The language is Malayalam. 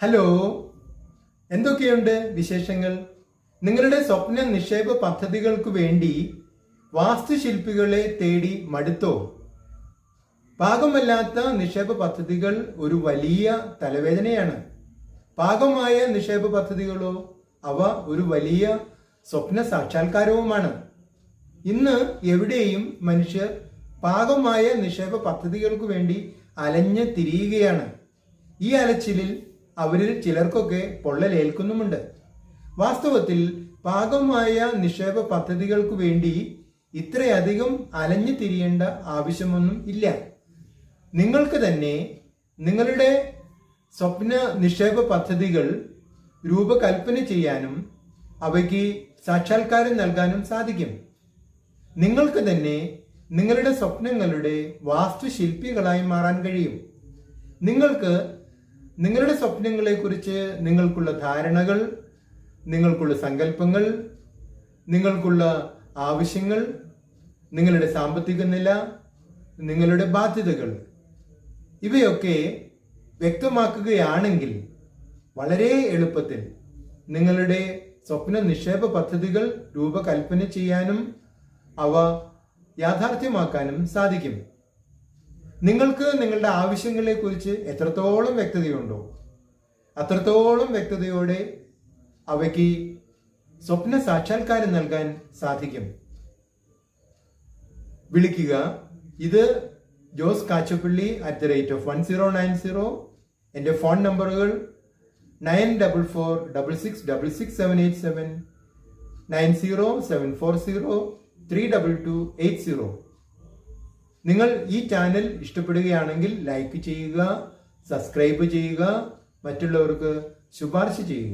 ഹലോ, എന്തൊക്കെയുണ്ട് വിശേഷങ്ങൾ? നിങ്ങളുടെ സ്വപ്ന നിക്ഷേപ പദ്ധതികൾക്ക് വേണ്ടി വാസ്തുശില്പികളെ തേടി മടുത്തോ? പാകമല്ലാത്ത നിക്ഷേപ പദ്ധതികൾ ഒരു വലിയ തലവേദനയാണ്. പാകമായ നിക്ഷേപ പദ്ധതികളോ അവ ഒരു വലിയ സ്വപ്ന സാക്ഷാത്കാരവുമാണ്. ഇന്ന് എവിടെയും മനുഷ്യർ പാകമായ നിക്ഷേപ പദ്ധതികൾക്ക് വേണ്ടി അലഞ്ഞു തിരിയുകയാണ്. ഈ അലച്ചിലിൽ അവരിൽ ചിലർക്കൊക്കെ പൊള്ളലേൽക്കുന്നുമുണ്ട്. വാസ്തവത്തിൽ പാകമായ നിക്ഷേപ പദ്ധതികൾക്ക് വേണ്ടി ഇത്രയധികം അലഞ്ഞു തിരിയേണ്ട ആവശ്യമൊന്നും ഇല്ല. നിങ്ങൾക്ക് തന്നെ നിങ്ങളുടെ സ്വപ്ന നിക്ഷേപ പദ്ധതികൾ രൂപകൽപ്പന ചെയ്യാനും അവയ്ക്ക് സാക്ഷാത്കാരം നൽകാനും സാധിക്കും. നിങ്ങൾക്ക് തന്നെ നിങ്ങളുടെ സ്വപ്നങ്ങളുടെ വാസ്തുശില്പികളായി മാറാൻ കഴിയും. നിങ്ങൾക്ക് നിങ്ങളുടെ സ്വപ്നങ്ങളെക്കുറിച്ച് നിങ്ങൾക്കുള്ള ധാരണകൾ, നിങ്ങൾക്കുള്ള സങ്കല്പങ്ങൾ, നിങ്ങൾക്കുള്ള ആവശ്യങ്ങൾ, നിങ്ങളുടെ സാമ്പത്തിക നില, നിങ്ങളുടെ ബാധ്യതകൾ ഇവയൊക്കെ വ്യക്തമാക്കുകയാണെങ്കിൽ വളരെ എളുപ്പത്തിൽ നിങ്ങളുടെ സ്വപ്ന നിക്ഷേപ പദ്ധതികൾ രൂപകൽപ്പന ചെയ്യാനും അവ യാഥാർത്ഥ്യമാക്കാനും സാധിക്കും. നിങ്ങൾക്ക് നിങ്ങളുടെ ആവശ്യങ്ങളെക്കുറിച്ച് എത്രത്തോളം വ്യക്തതയുണ്ടോ അത്രത്തോളം വ്യക്തതയോടെ അവയ്ക്ക് സ്വപ്ന സാക്ഷാത്കാരം നൽകാൻ സാധിക്കും. വിളിക്കുക. ഇത് ജോസ് കാച്ചപ്പള്ളി @1090. എൻ്റെ ഫോൺ നമ്പറുകൾ 9446666787, 9074032280. നിങ്ങൾ ഈ ചാനൽ ഇഷ്ടപ്പെടുകയാണെങ്കിൽ ലൈക്ക് ചെയ്യുക, സബ്സ്ക്രൈബ് ചെയ്യുക, മറ്റുള്ളവർക്ക് ശുപാർശ ചെയ്യുക.